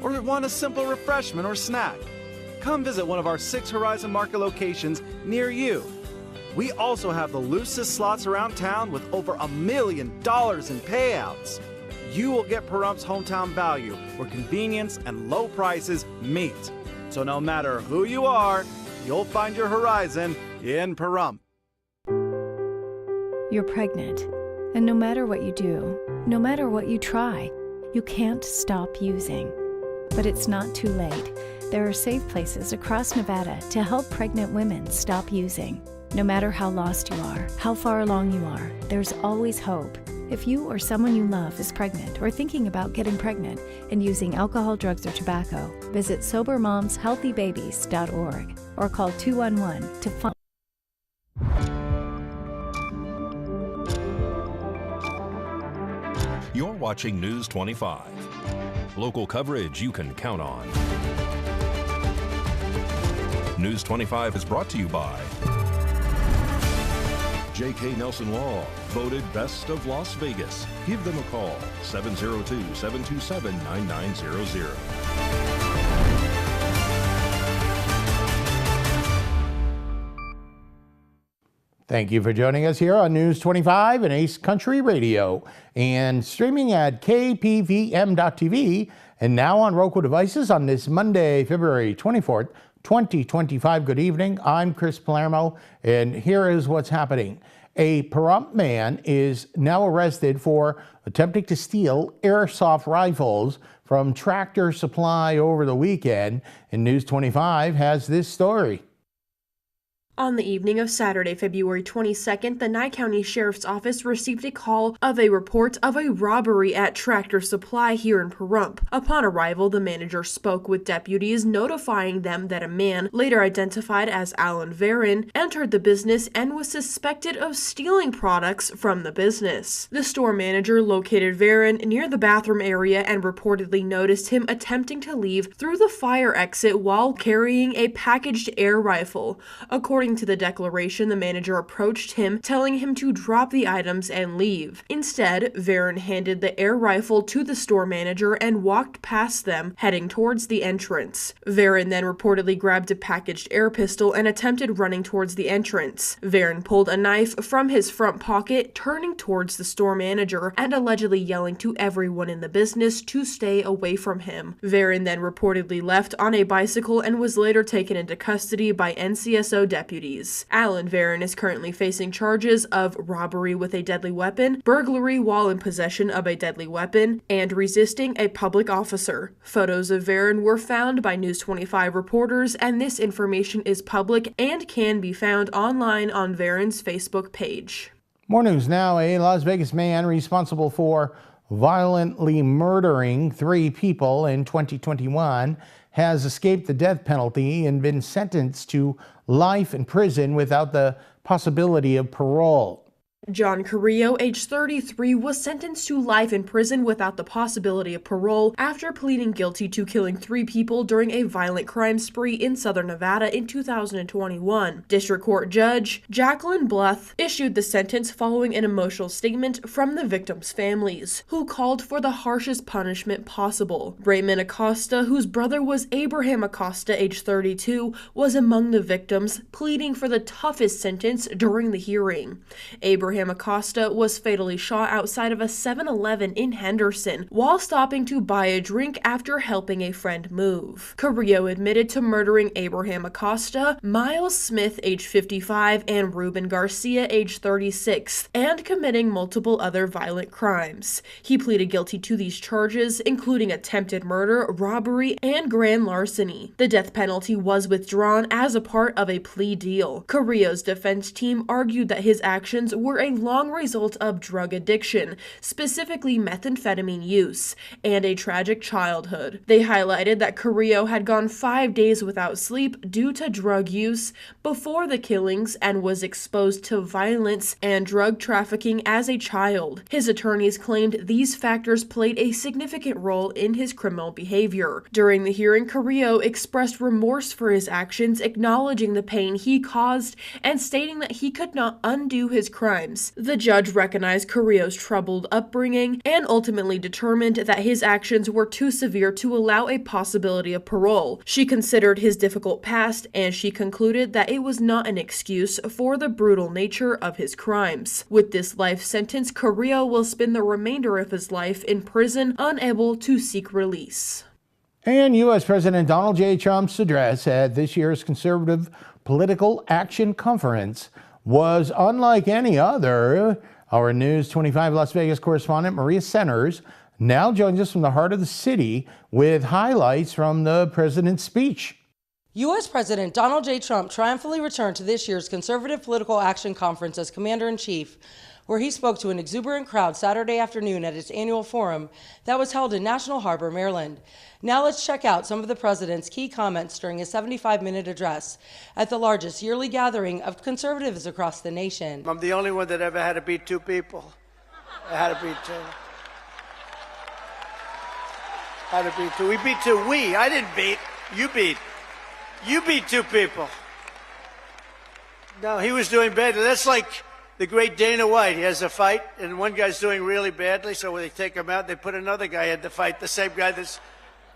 or want a simple refreshment or snack. Come visit one of our 6 Horizon Market locations near you. We also have the loosest slots around town with over $1 million in payouts. You will get Pahrumph's hometown value, where convenience and low prices meet. So no matter who you are, you'll find your Horizon in Pahrump. You're pregnant, and no matter what you do, no matter what you try, you can't stop using. But it's not too late. There are safe places across Nevada to help pregnant women stop using. No matter how lost you are, how far along you are, there's always hope. If you or someone you love is pregnant or thinking about getting pregnant and using alcohol, drugs, or tobacco, visit SoberMomsHealthyBabies.org or call 211 to find. You're watching News 25. Local coverage you can count on. News 25 is brought to you by J.K. Nelson Law, voted Best of Las Vegas. Give them a call, 702-727-9900. Thank you for joining us here on News 25 and Ace Country Radio, and streaming at KPVM.TV, and now on Roku devices on this Monday, February 24th, 2025. Good evening. I'm Chris Palermo, and here is what's happening. A Pahrump man is now arrested for attempting to steal airsoft rifles from Tractor Supply over the weekend, and News 25 has this story. On the evening of Saturday, February 22nd, the Nye County Sheriff's Office received a call of a report of a robbery at Tractor Supply here in Pahrump. Upon arrival, the manager spoke with deputies, notifying them that a man, later identified as Alan Varon, entered the business and was suspected of stealing products from the business. The store manager located Varon near the bathroom area and reportedly noticed him attempting to leave through the fire exit while carrying a packaged air rifle. According to the declaration, the manager approached him, telling him to drop the items and leave. Instead, Varon handed the air rifle to the store manager and walked past them, heading towards the entrance. Varon then reportedly grabbed a packaged air pistol and attempted running towards the entrance. Varon pulled a knife from his front pocket, turning towards the store manager and allegedly yelling to everyone in the business to stay away from him. Varon then reportedly left on a bicycle and was later taken into custody by NCSO deputies. Alan Varon is currently facing charges of robbery with a deadly weapon, burglary while in possession of a deadly weapon, and resisting a public officer. Photos of Varon were found by News 25 reporters, and this information is public and can be found online on Varon's Facebook page. More news now. A Las Vegas man responsible for violently murdering 3 people in 2021 has escaped the death penalty and been sentenced to life in prison without the possibility of parole. John Carrillo, age 33, was sentenced to life in prison without the possibility of parole after pleading guilty to killing 3 people during a violent crime spree in southern Nevada in 2021. District Court Judge Jacqueline Bluth issued the sentence following an emotional statement from the victims' families, who called for the harshest punishment possible. Raymond Acosta, whose brother was Abraham Acosta, age 32, was among the victims, pleading for the toughest sentence during the hearing. Abraham Acosta was fatally shot outside of a 7-Eleven in Henderson while stopping to buy a drink after helping a friend move. Carrillo admitted to murdering Abraham Acosta, Miles Smith, age 55, and Ruben Garcia, age 36, and committing multiple other violent crimes. He pleaded guilty to these charges, including attempted murder, robbery, and grand larceny. The death penalty was withdrawn as a part of a plea deal. Carrillo's defense team argued that his actions were a long result of drug addiction, specifically methamphetamine use, and a tragic childhood. They highlighted that Carrillo had gone 5 days without sleep due to drug use before the killings and was exposed to violence and drug trafficking as a child. His attorneys claimed these factors played a significant role in his criminal behavior. During the hearing, Carrillo expressed remorse for his actions, acknowledging the pain he caused and stating that he could not undo his crimes crimes. The judge recognized Carrillo's troubled upbringing and ultimately determined that his actions were too severe to allow a possibility of parole. She considered his difficult past, and she concluded that it was not an excuse for the brutal nature of his crimes. With this life sentence, Carrillo will spend the remainder of his life in prison, unable to seek release. And U.S. President Donald J. Trump's address at this year's Conservative Political Action Conference was unlike any other. Our News 25 Las Vegas correspondent Maria Centers now joins us from the heart of the city with highlights from the president's speech. U.S. President Donald J. Trump triumphantly returned to this year's Conservative Political Action Conference as Commander-in-Chief, where he spoke to an exuberant crowd Saturday afternoon at its annual forum that was held in National Harbor, Maryland. Now let's check out some of the president's key comments during his 75-minute address at the largest yearly gathering of conservatives across the nation. I'm the only one that ever had to beat two people. I had to beat two. Had to beat two. We beat two. I didn't beat. You beat. You beat two people. No, he was doing badly. That's like the great Dana White. He has a fight, and one guy's doing really badly, so when they take him out, they put another guy in to fight, the same guy that's...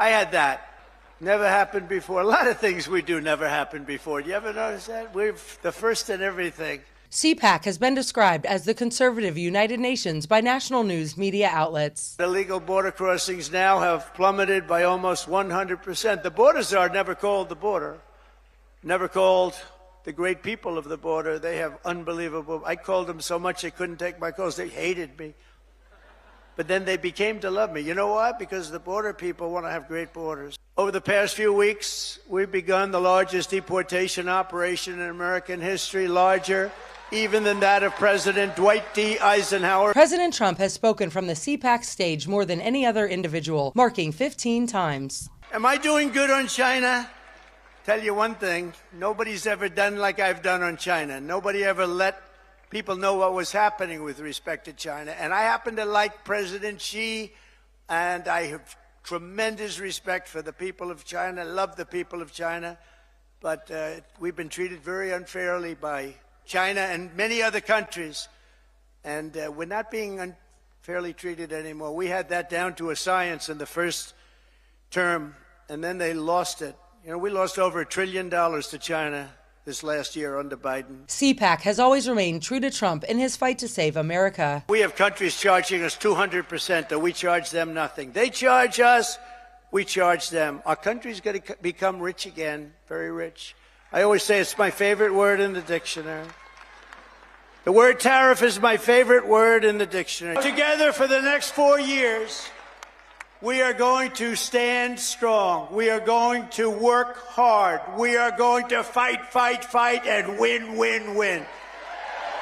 I had that. Never happened before. A lot of things we do never happened before. Do you ever notice that? We're the first in everything. CPAC has been described as the conservative United Nations by national news media outlets. Illegal border crossings now have plummeted by almost 100%. The border czar never called the border, never called the great people of the border. They have unbelievable... I called them so much they couldn't take my calls. They hated me. But then they became to love me. You know why? Because the border people want to have great borders. Over the past few weeks, we've begun the largest deportation operation in American history, larger even than that of President Dwight D. Eisenhower. President Trump has spoken from the CPAC stage more than any other individual, marking 15 times. Am I doing good on China? Tell you one thing, nobody's ever done like I've done on China. Nobody ever let people know what was happening with respect to China. And I happen to like President Xi, and I have tremendous respect for the people of China, love the people of China. But we've been treated very unfairly by China and many other countries. And we're not being unfairly treated anymore. We had that down to a science in the first term, and then they lost it. You know, we lost over $1 trillion to China this last year under Biden. CPAC has always remained true to Trump in his fight to save America. We have countries charging us 200%, and we charge them nothing. They charge us, we charge them. Our country's going to become rich again, very rich. I always say it's my favorite word in the dictionary. The word tariff is my favorite word in the dictionary. Together for the next 4 years, we are going to stand strong. We are going to work hard. We are going to fight, and win.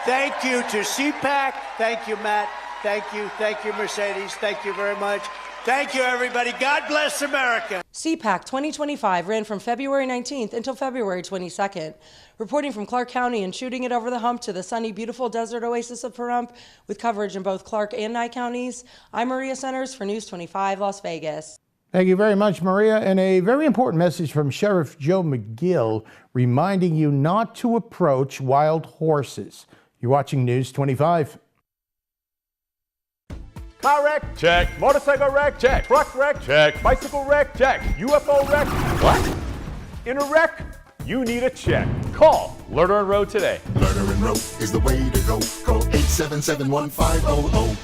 Thank you to CPAC. Thank you, Matt. Thank you, Mercedes. Thank you very much. Thank you, everybody. God bless America. CPAC 2025 ran from February 19th until February 22nd. Reporting from Clark County and shooting it over the hump to the sunny, beautiful desert oasis of Pahrump, with coverage in both Clark and Nye counties, I'm Maria Centers for News 25 Las Vegas. Thank you very much, Maria. And a very important message from Sheriff Joe McGill reminding you not to approach wild horses. You're watching News 25. Car wreck? Check. Motorcycle wreck? Check. Truck wreck? Check. Bicycle wreck? Check. UFO wreck? What? In a wreck? You need a check. Call Lerner & Rowe today. Lerner & Rowe is the way to go. Call 877-1500.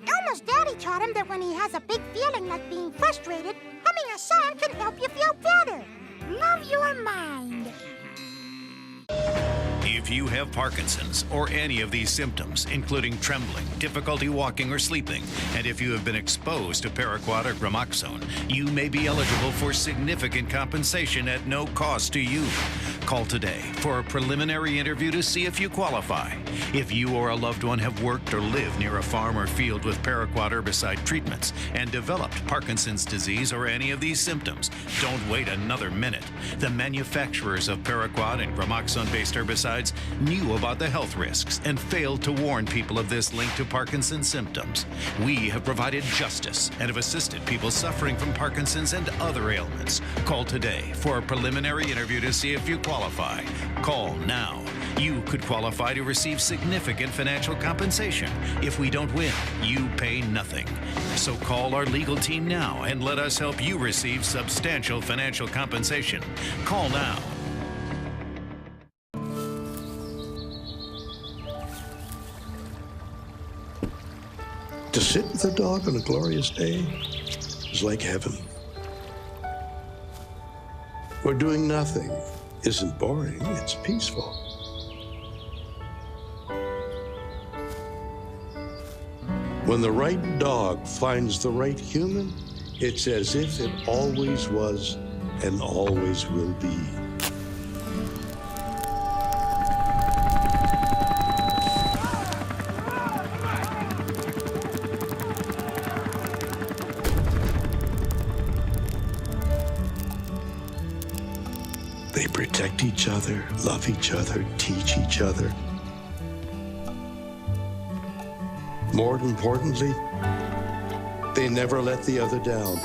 Elmo's daddy taught him that when he has a big feeling like being frustrated, humming a song can help you feel better. Love your mind. If you have Parkinson's or any of these symptoms, including trembling, difficulty walking or sleeping, and if you have been exposed to Paraquat or Gramoxone, you may be eligible for significant compensation at no cost to you. Call today for a preliminary interview to see if you qualify. If you or a loved one have worked or lived near a farm or field with Paraquat herbicide treatments and developed Parkinson's disease or any of these symptoms, don't wait another minute. The manufacturers of Paraquat and Gramoxone-based herbicides decades knew about the health risks and failed to warn people of this link to Parkinson's symptoms. We have provided justice and have assisted people suffering from Parkinson's and other ailments. Call today for a preliminary interview to see if you qualify. Call now. You could qualify to receive significant financial compensation. If we don't win, you pay nothing. So call our legal team now and let us help you receive substantial financial compensation. Call now. To sit with a dog on a glorious day is like heaven. Where doing nothing isn't boring, it's peaceful. When the right dog finds the right human, it's as if it always was and always will be. They protect each other, love each other, teach each other. More importantly, they never let the other down.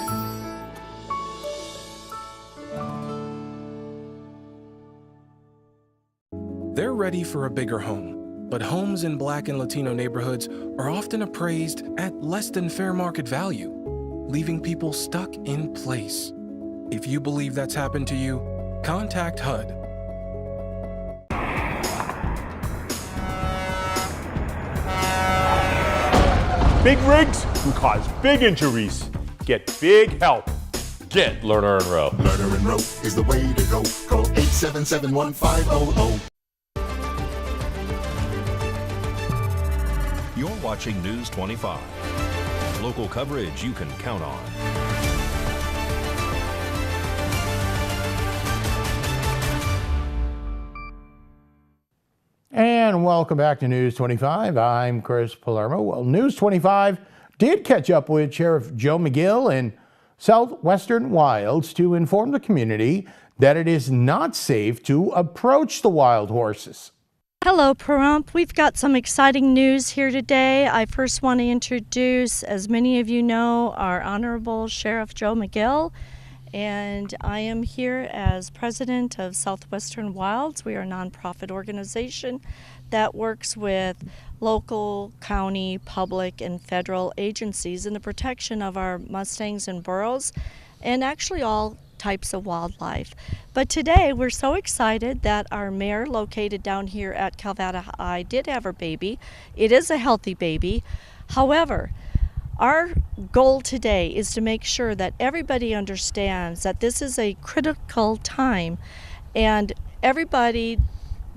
They're ready for a bigger home, but homes in Black and Latino neighborhoods are often appraised at less than fair market value, leaving people stuck in place. If you believe that's happened to you, contact HUD. Big rigs can cause big injuries. Get big help. Get Lerner and Rowe. Lerner and Rowe is the way to go. Call 877-1500. You're watching News 25. Local coverage you can count on. And welcome back to News 25. I'm Chris Palermo. Well, News 25 did catch up with Sheriff Joe McGill in Southwestern Wilds to inform the community that it is not safe to approach the wild horses. Hello, Pahrump. We've got some exciting news here today. I first want to introduce, as many of you know, our Honorable Sheriff Joe McGill. And I am here as president of Southwestern Wilds. We are a nonprofit organization that works with local, county, public, and federal agencies in the protection of our mustangs and burros, and actually all types of wildlife. But today we're so excited that our mare located down here at Calvada High did have her baby. It is a healthy baby. However, our goal today is to make sure that everybody understands that this is a critical time and everybody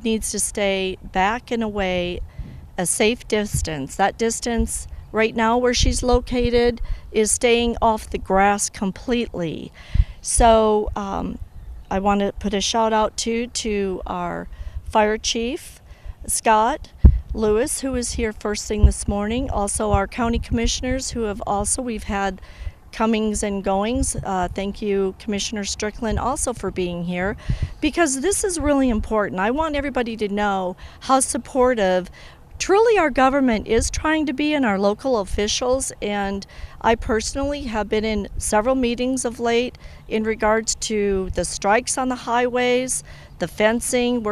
needs to stay back and away a safe distance. That distance right now where she's located is staying off the grass completely. So I want to put a shout out to our fire chief, Scott Lewis, who was here first thing this morning. Also our county commissioners who have also, we've had comings and goings. Thank you, Commissioner Strickland, also for being here, because this is really important. I want everybody to know how supportive truly our government is trying to be, and our local officials. And I personally have been in several meetings of late in regards to the strikes on the highways, the fencing.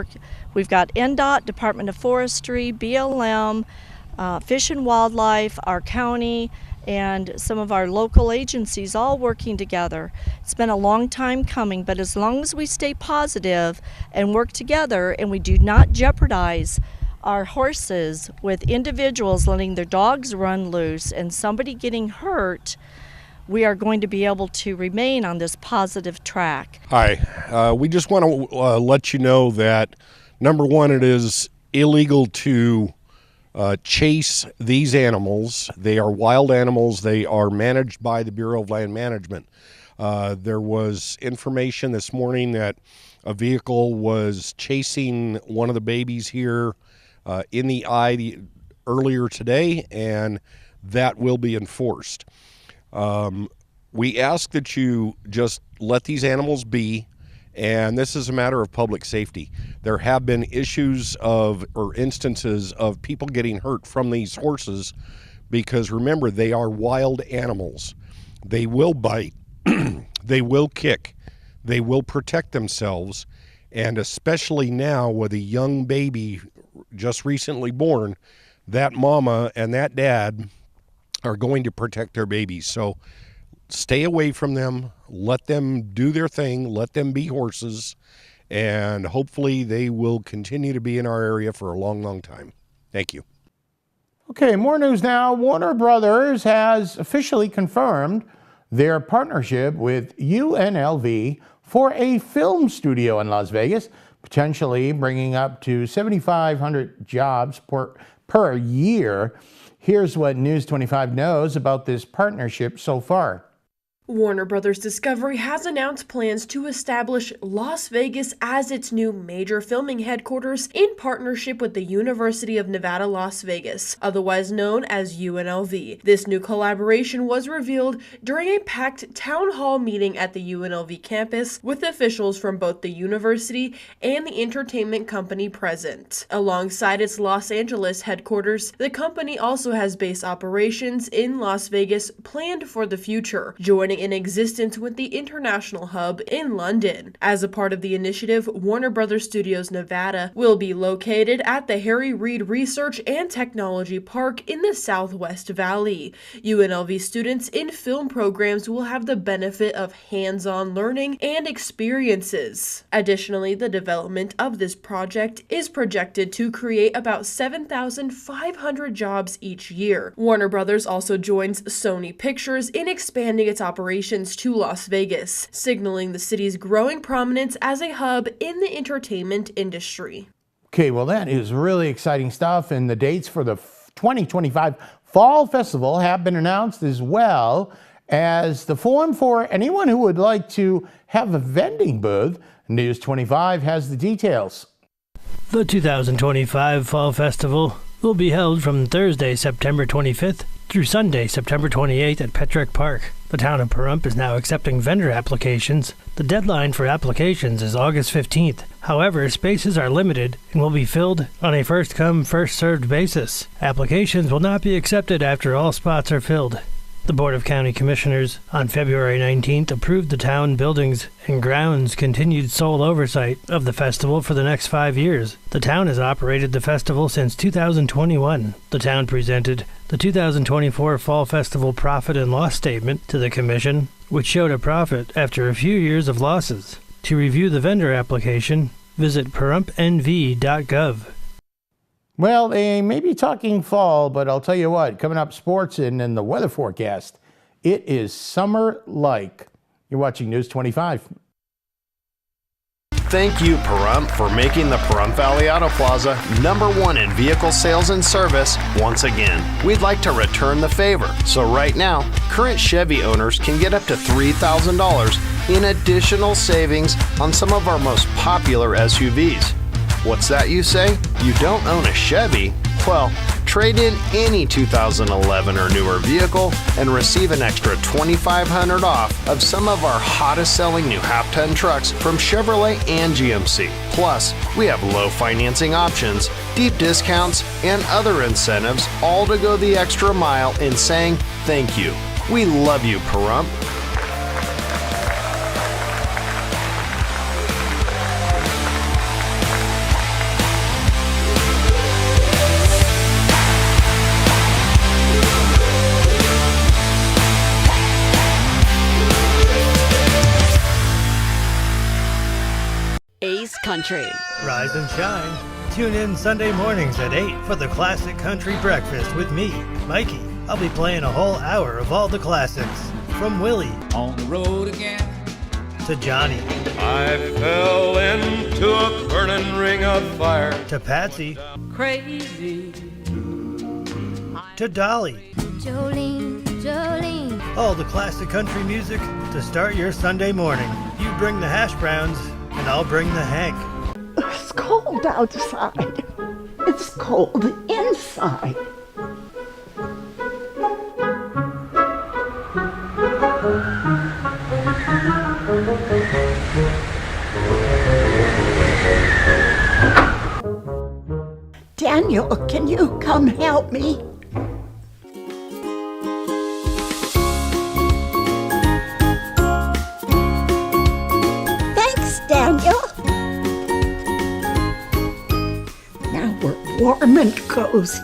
We've got NDOT, Department of Forestry, BLM, Fish and Wildlife, our county, and some of our local agencies all working together. It's been a long time coming, but as long as we stay positive and work together and we do not jeopardize our horses with individuals letting their dogs run loose and somebody getting hurt, we are going to be able to remain on this positive track. Hi, we just want to let you know that, number one, it is illegal to chase these animals. They are wild animals. They are managed by the Bureau of Land Management. There was information this morning that a vehicle was chasing one of the babies here in the eye earlier today, and that will be enforced. We ask that you just let these animals be And this is a matter of public safety. There have been issues or instances of people getting hurt from these horses because, remember, they are wild animals. They will bite, they will kick, they will protect themselves, and especially now with a young baby just recently born, that mama and that dad are going to protect their babies. So stay away from them, let them do their thing, let them be horses, and hopefully they will continue to be in our area for a long, long time. Thank you. Okay, more news now. Warner Brothers has officially confirmed their partnership with UNLV for a film studio in Las Vegas, potentially bringing up to 7,500 jobs per year. Here's what News 25 knows about this partnership so far. Warner Brothers Discovery has announced plans to establish Las Vegas as its new major filming headquarters in partnership with the University of Nevada, Las Vegas, otherwise known as UNLV. This new collaboration was revealed during a packed town hall meeting at the UNLV campus with officials from both the university and the entertainment company present. Alongside its Los Angeles headquarters, the company also has base operations in Las Vegas planned for the future, joining in existence with the International Hub in London. As a part of the initiative, Warner Brothers Studios Nevada will be located at the Harry Reid Research and Technology Park in the Southwest Valley. UNLV students in film programs will have the benefit of hands-on learning and experiences. Additionally, the development of this project is projected to create about 7,500 jobs each year. Warner Brothers also joins Sony Pictures in expanding its operations to Las Vegas, signaling the city's growing prominence as a hub in the entertainment industry. Okay, well, that is really exciting stuff, and the dates for the 2025 Fall Festival have been announced, as well as the form for anyone who would like to have a vending booth. News 25 has the details. The 2025 Fall Festival will be held from Thursday, September 25th through Sunday, September 28th at Petrick Park. The town of Pahrump is now accepting vendor applications. The deadline for applications is August 15th. However, spaces are limited and will be filled on a first-come, first-served basis. Applications will not be accepted after all spots are filled. The Board of County Commissioners on February 19th approved the town buildings and grounds continued sole oversight of the festival for the next 5 years. The town has operated the festival since 2021. The town presented the 2024 Fall Festival Profit and Loss Statement to the Commission, which showed a profit after a few years of losses. To review the vendor application, visit PaHrumpNV.gov. Well, they may be talking fall, but I'll tell you what, coming up sports and in the weather forecast, it is summer-like. You're watching News 25. Thank you, Pahrump, for making the Pahrump Valley Auto Plaza #1 in vehicle sales and service once again. We'd like to return the favor. So right now, current Chevy owners can get up to $3,000 in additional savings on some of our most popular SUVs. What's that, you say? You don't own a Chevy? Well, trade in any 2011 or newer vehicle and receive an extra $2,500 off of some of our hottest selling new half-ton trucks from Chevrolet and GMC. Plus, we have low financing options, deep discounts, and other incentives, all to go the extra mile in saying thank you. We love you, Pahrump. Ace Country. Rise and shine. Tune in Sunday mornings at 8 for the Classic Country Breakfast with me, Mikey. I'll be playing a whole hour of all the classics. From Willie. On the road again. To Johnny. I fell into a burning ring of fire. To Patsy. Crazy. To Dolly. Jolene, Jolene. All the classic country music to start your Sunday morning. You bring the hash browns, and I'll bring the Hank. It's cold outside. It's cold inside. Daniel, can you come help me? Thanks, Daniel. Now we're warm and cozy.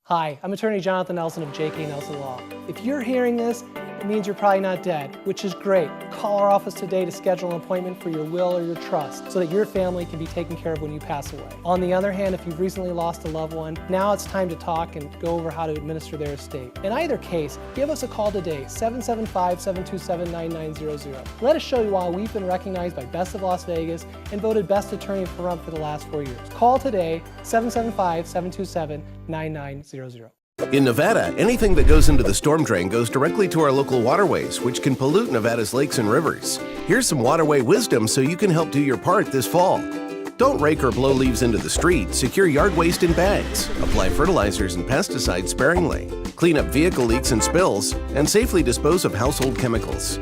Hi, I'm attorney Jonathan Nelson of J.K. Nelson Law. If you're hearing this, it means you're probably not dead, which is great. Call our office today to schedule an appointment for your will or your trust so that your family can be taken care of when you pass away. On the other hand, if you've recently lost a loved one, now it's time to talk and go over how to administer their estate. In either case, give us a call today, 775-727-9900. Let us show you why we've been recognized by Best of Las Vegas and voted Best Attorney for Pahrump for the last 4 years. Call today, 775-727-9900. In Nevada, anything that goes into the storm drain goes directly to our local waterways, which can pollute Nevada's lakes and rivers. Here's some waterway wisdom so you can help do your part this fall. Don't rake or blow leaves into the street. Secure yard waste in bags. Apply fertilizers and pesticides sparingly. Clean up vehicle leaks and spills, and safely dispose of household chemicals.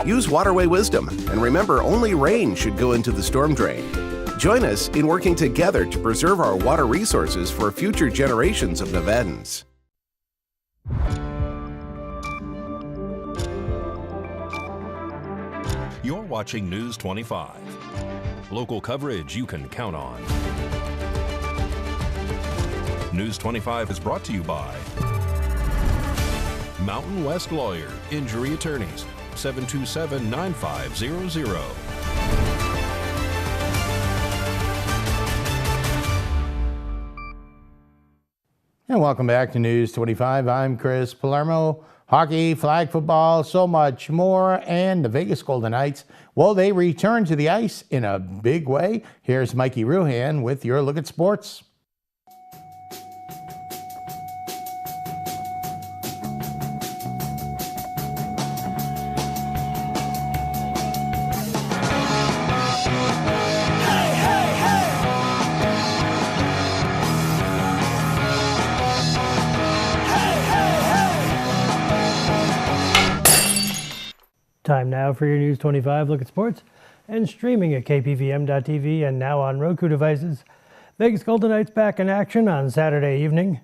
Use waterway wisdom, and remember, only rain should go into the storm drain. Join us in working together to preserve our water resources for future generations of Nevadans. You're watching News 25. Local coverage you can count on. News 25 is brought to you by Mountain West Lawyer, Injury Attorneys, 727-9500. And welcome back to News 25. I'm Chris Palermo. Hockey, flag football, so much more. And the Vegas Golden Knights, well, they return to the ice in a big way. Here's Mikey Ruhan with your look at sports. Time now for your News 25 look at sports, and streaming at KPVM.TV and now on Roku devices. Vegas Golden Knights back in action on Saturday evening.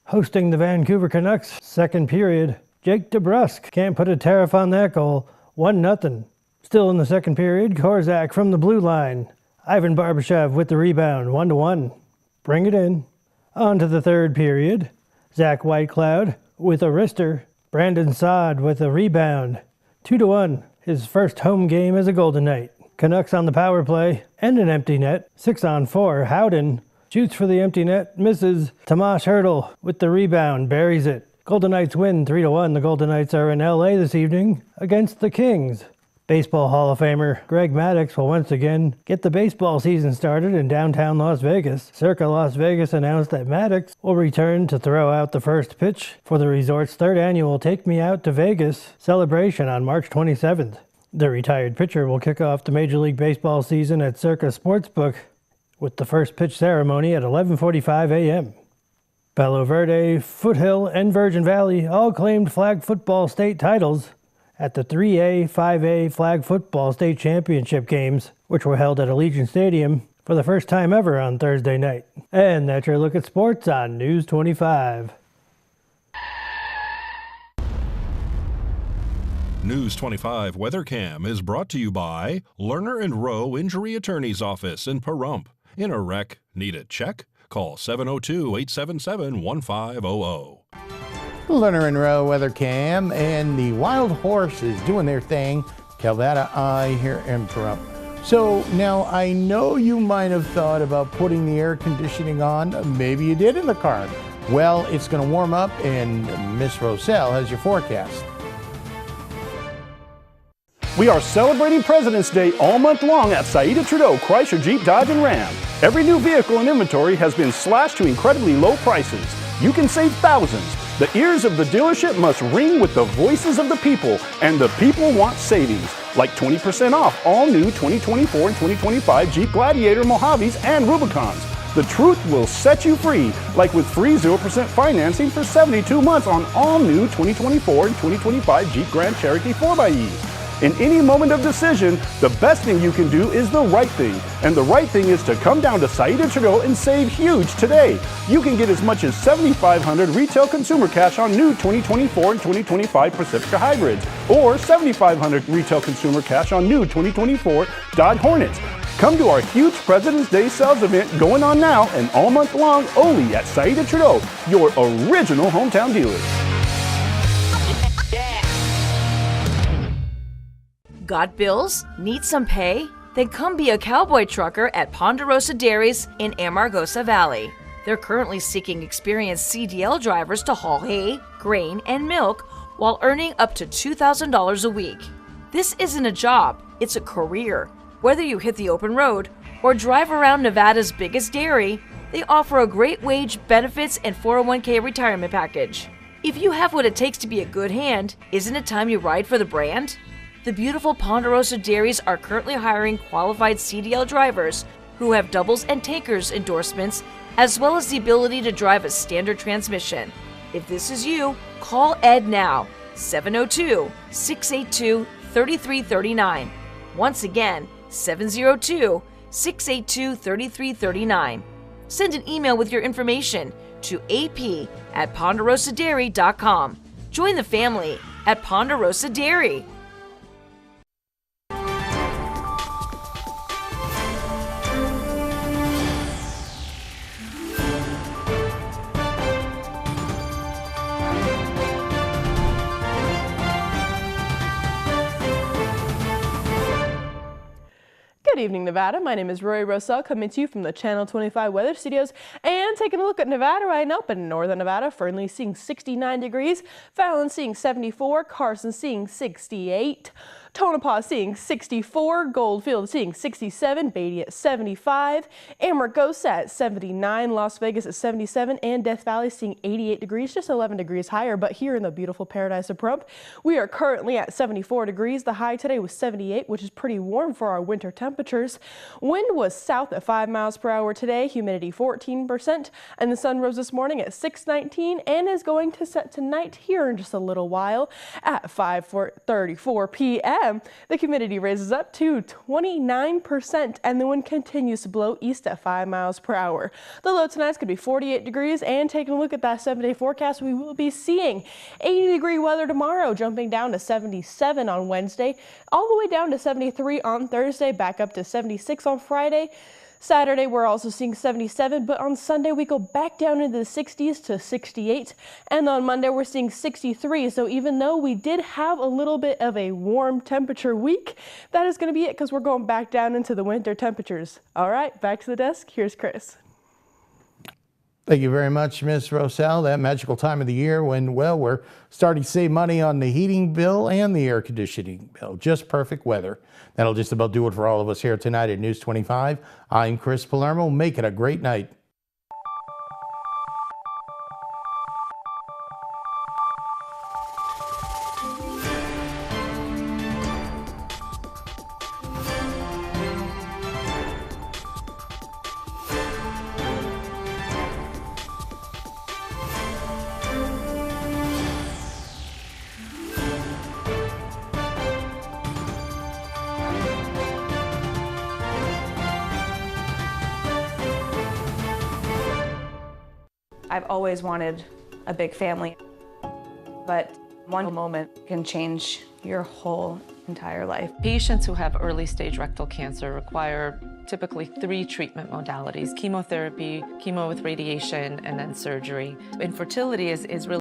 Hosting the Vancouver Canucks, second period. Jake DeBrusk can't put a tariff on that goal. 1-0. Still in the second period, Korzak from the blue line. Ivan Barbashev with the rebound, 1-1. Bring it in. On to the third period. Zach Whitecloud with a wrister. Brandon Saad with a rebound. 2-1, his first home game as a Golden Knight. Canucks on the power play and an empty net. 6-on-4, Howden shoots for the empty net, misses. Tomas Hertl with the rebound, buries it. Golden Knights win 3-1. The Golden Knights are in LA this evening against the Kings. Baseball Hall of Famer Greg Maddux will once again get the baseball season started in downtown Las Vegas. Circa Las Vegas announced that Maddux will return to throw out the first pitch for the resort's third annual Take Me Out to Vegas celebration on March 27th. The retired pitcher will kick off the Major League Baseball season at Circa Sportsbook with the first pitch ceremony at 11:45 a.m. Palo Verde, Foothill, and Virgin Valley all claimed flag football state titles at the 3A, 5A Flag Football State Championship games, which were held at Allegiant Stadium for the first time ever on Thursday night. And that's your look at sports on News 25. News 25 Weather Cam is brought to you by Lerner and Rowe Injury Attorney's Office in Pahrump. In a wreck, need a check? Call 702-877-1500. Lerner and Rowe Weather Cam, and the Wild Horse is doing their thing. Calvada Eye here in Pahrump. So now I know you might have thought about putting the air conditioning on. Maybe you did in the car. Well, it's going to warm up, and Miss Roselle has your forecast. We are celebrating President's Day all month long at Saida Trudeau Chrysler Jeep Dodge and Ram. Every new vehicle in inventory has been slashed to incredibly low prices. You can save thousands. The ears of the dealership must ring with the voices of the people, and the people want savings, like 20% off all new 2024 and 2025 Jeep Gladiator, Mojaves, and Rubicons. The truth will set you free, like with free 0% financing for 72 months on all new 2024 and 2025 Jeep Grand Cherokee 4xEs. In any moment of decision, the best thing you can do is the right thing. And the right thing is to come down to Saida Trudeau and save huge today. You can get as much as $7,500 retail consumer cash on new 2024 and 2025 Pacifica hybrids, or $7,500 retail consumer cash on new 2024 Dodge Hornets. Come to our huge President's Day sales event going on now and all month long only at Saida Trudeau, your original hometown dealer. Got bills? Need some pay? Then come be a cowboy trucker at Ponderosa Dairies in Amargosa Valley. They're currently seeking experienced CDL drivers to haul hay, grain, and milk while earning up to $2,000 a week. This isn't a job, it's a career. Whether you hit the open road or drive around Nevada's biggest dairy, they offer a great wage, benefits, and 401k retirement package. If you have what it takes to be a good hand, isn't it time you ride for the brand? The beautiful Ponderosa Dairies are currently hiring qualified CDL drivers who have doubles and tankers endorsements, as well as the ability to drive a standard transmission. If this is you, call Ed now, 702-682-3339. Once again, 702-682-3339. Send an email with your information to ap@ponderosadairy.com. Join the family at Ponderosa Dairy. Good evening, Nevada. My name is Rory Rosell, coming to you from the Channel 25 Weather Studios and taking a look at Nevada right now. But in northern Nevada, Fernley seeing 69 degrees, Fallon seeing 74, Carson seeing 68, Tonopah seeing 64, Goldfield seeing 67, Beatty at 75, Amargosa at 79, Las Vegas at 77, and Death Valley seeing 88 degrees, just 11 degrees higher. But here in the beautiful paradise of Pahrump, we are currently at 74 degrees. The high today was 78, which is pretty warm for our winter temperatures. Wind was south at 5 miles per hour today, humidity 14%, and the sun rose this morning at 6:19 and is going to set tonight here in just a little while at 5:34 p.m. The humidity raises up to 29% and the wind continues to blow east at 5 miles per hour. The low tonight's going to be 48 degrees, and taking a look at that 7-day forecast, we will be seeing 80-degree weather tomorrow, jumping down to 77 on Wednesday, all the way down to 73 on Thursday, back up to 76 on Friday. Saturday, we're also seeing 77, but on Sunday, we go back down into the 60s to 68, and on Monday, we're seeing 63. So even though we did have a little bit of a warm temperature week, that is going to be it because we're going back down into the winter temperatures. All right, back to the desk. Here's Chris. Thank you very much, Ms. Rosell. That magical time of the year when, well, we're starting to save money on the heating bill and the air conditioning bill. Just perfect weather. That'll just about do it for all of us here tonight at News 25. I'm Chris Palermo. Make it a great night. I've always wanted a big family, but one moment can change your whole entire life. Patients who have early stage rectal cancer require typically 3 treatment modalities: chemotherapy, chemo with radiation, and then surgery. Infertility is really